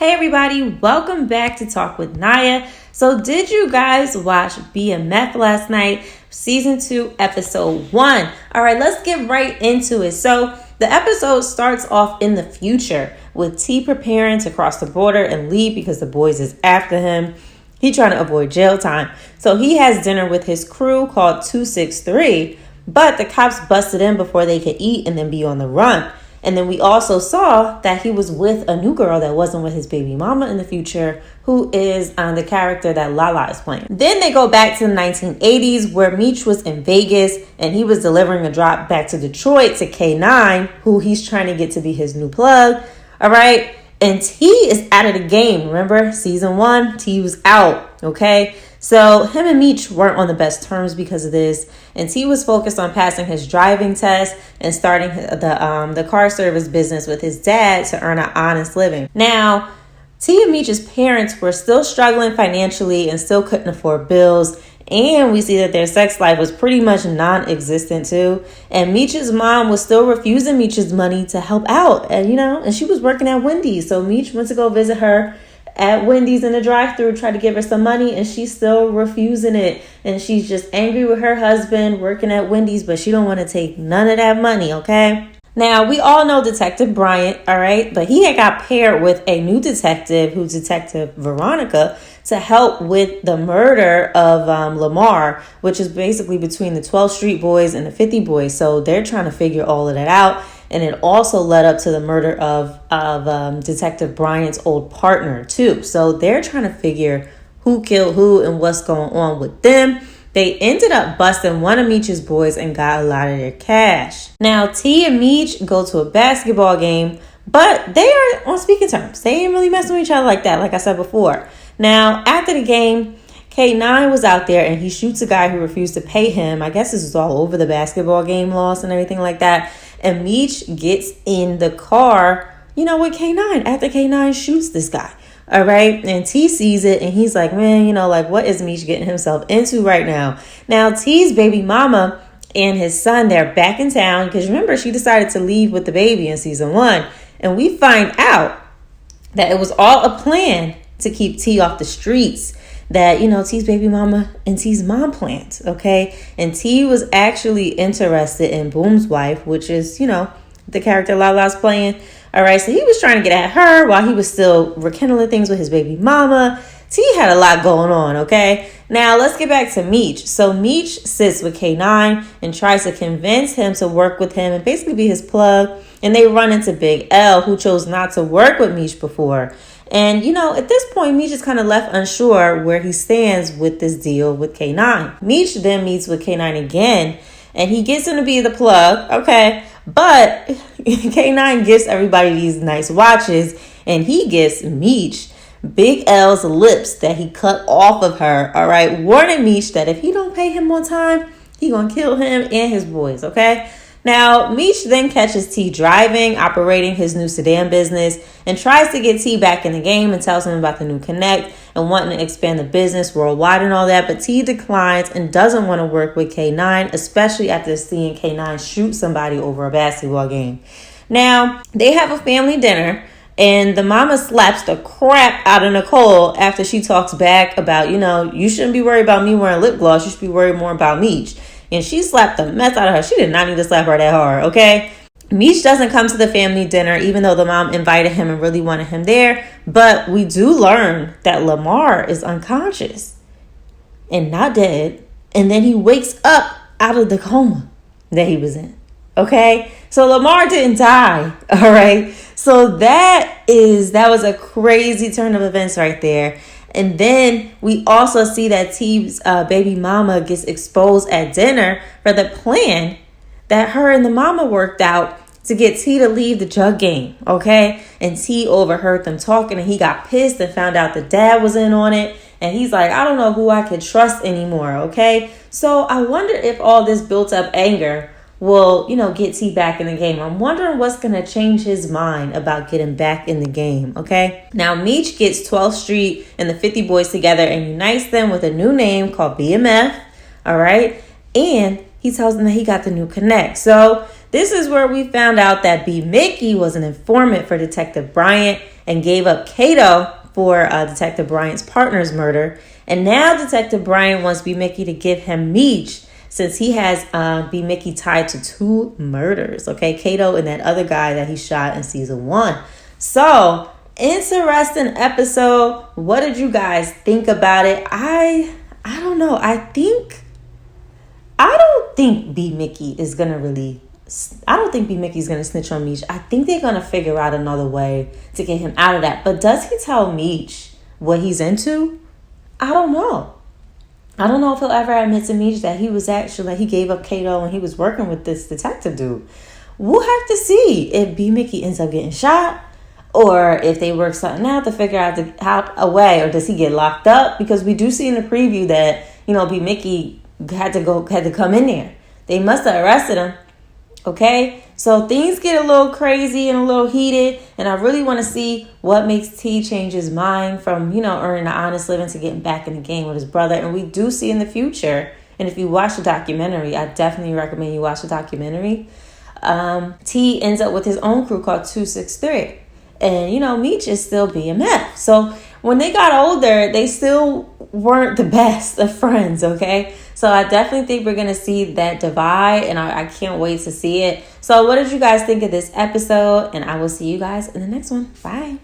Hey everybody, welcome back to Talk With Nia. So did you guys watch BMF last night? Season 2, episode 1. All right, let's get right into it. So the episode starts off in the future with T preparing to cross the border and leave because the boys is after him. He trying to avoid jail time. So he has dinner with his crew called 263, but the cops busted in before they could eat and then be on the run. And then we also saw that he was with a new girl that wasn't with his baby mama in the future, who is the character that Lala is playing. Then they go back to the 1980s where Meech was in Vegas and he was delivering a drop back to Detroit to K9, who he's trying to get to be his new plug. All right. And T is out of the game. Remember, season 1, T was out. Okay. So him and Meech weren't on the best terms because of this. And T was focused on passing his driving test and starting the car service business with his dad to earn an honest living. Now, T and Meech's parents were still struggling financially and still couldn't afford bills. And we see that their sex life was pretty much non-existent too. And Meech's mom was still refusing Meech's money to help out. And she was working at Wendy's. So Meech went to go visit her at Wendy's in the drive-thru, tried to give her some money, and she's still refusing it. And she's just angry with her husband working at Wendy's, but she don't want to take none of that money, okay? Now, we all know Detective Bryant, all right? But he had got paired with a new detective, who's Detective Veronica, to help with the murder of Lamar, which is basically between the 12th Street boys and the 50 boys. So they're trying to figure all of that out. And it also led up to the murder of Detective Bryant's old partner, too. So they're trying to figure who killed who and what's going on with them. They ended up busting one of Meech's boys and got a lot of their cash. Now, T and Meech go to a basketball game, but they are on speaking terms. They ain't really messing with each other like that, like I said before. Now, after the game, K9 was out there and he shoots a guy who refused to pay him. I guess this is all over the basketball game laws and everything like that. And Meech gets in the car, with K9 after K9 shoots this guy. All right. And T sees it and he's like, man, what is Meech getting himself into right now? Now, T's baby mama and his son, they're back in town because remember, she decided to leave with the baby in season 1. And we find out that it was all a plan to keep T off the streets. That, T's baby mama and T's mom planned, okay? And T was actually interested in Boom's wife, which is, the character Lala's playing. All right, so he was trying to get at her while he was still rekindling things with his baby mama. T had a lot going on, okay? Now, let's get back to Meech. So Meech sits with K9 and tries to convince him to work with him and basically be his plug. And they run into Big L, who chose not to work with Meech before. And, at this point, Meech is kind of left unsure where he stands with this deal with K9. Meech then meets with K9 again, and he gets him to be the plug, okay? But K9 gives everybody these nice watches, and he gives Meech Big L's lips that he cut off of her, all right? Warning Meech that if he don't pay him on time, he gonna kill him and his boys, okay? Now, Meech then catches T driving, operating his new sedan business, and tries to get T back in the game and tells him about the new connect and wanting to expand the business worldwide and all that. But T declines and doesn't want to work with K9, especially after seeing K9 shoot somebody over a basketball game. Now, they have a family dinner, and the mama slaps the crap out of Nicole after she talks back about, you shouldn't be worried about me wearing lip gloss. You should be worried more about Meech. And she slapped the mess out of her. She did not need to slap her that hard, okay? Meech doesn't come to the family dinner, even though the mom invited him and really wanted him there. But we do learn that Lamar is unconscious and not dead. And then he wakes up out of the coma that he was in, okay? So Lamar didn't die, all right? So that was a crazy turn of events right there. And then we also see that T's baby mama gets exposed at dinner for the plan that her and the mama worked out to get T to leave the drug game, okay? And T overheard them talking and he got pissed and found out the dad was in on it. And he's like, I don't know who I could trust anymore, okay? So I wonder if all this built up anger will, get T back in the game. I'm wondering what's going to change his mind about getting back in the game, okay? Now, Meech gets 12th Street and the 50 boys together and unites them with a new name called BMF, all right? And he tells them that he got the new connect. So this is where we found out that B. Mickey was an informant for Detective Bryant and gave up Kato for Detective Bryant's partner's murder. And now Detective Bryant wants B. Mickey to give him Meech, since he has B. Mickey tied to 2 murders. Okay, Kato and that other guy that he shot in season 1. So, interesting episode. What did you guys think about it? I don't know. I don't think B. Mickey is gonna snitch on Meech. I think they're gonna figure out another way to get him out of that. But does he tell Meech what he's into? I don't know. I don't know if he'll ever admit to Meech that he gave up Kato and he was working with this detective dude. We'll have to see if B. Mickey ends up getting shot, or if they work something out to figure out a way, or does he get locked up? Because we do see in the preview that, B. Mickey had to come in there. They must have arrested him. Okay, so things get a little crazy and a little heated, and I really want to see what makes T change his mind from, earning an honest living to getting back in the game with his brother. And we do see in the future, and if you watch the documentary, I definitely recommend you watch the documentary. T ends up with his own crew called 263, and Meech is still BMF. So when they got older, they still weren't the best of friends, okay? So I definitely think we're going to see that divide, and I can't wait to see it. So what did you guys think of this episode? And I will see you guys in the next one. Bye.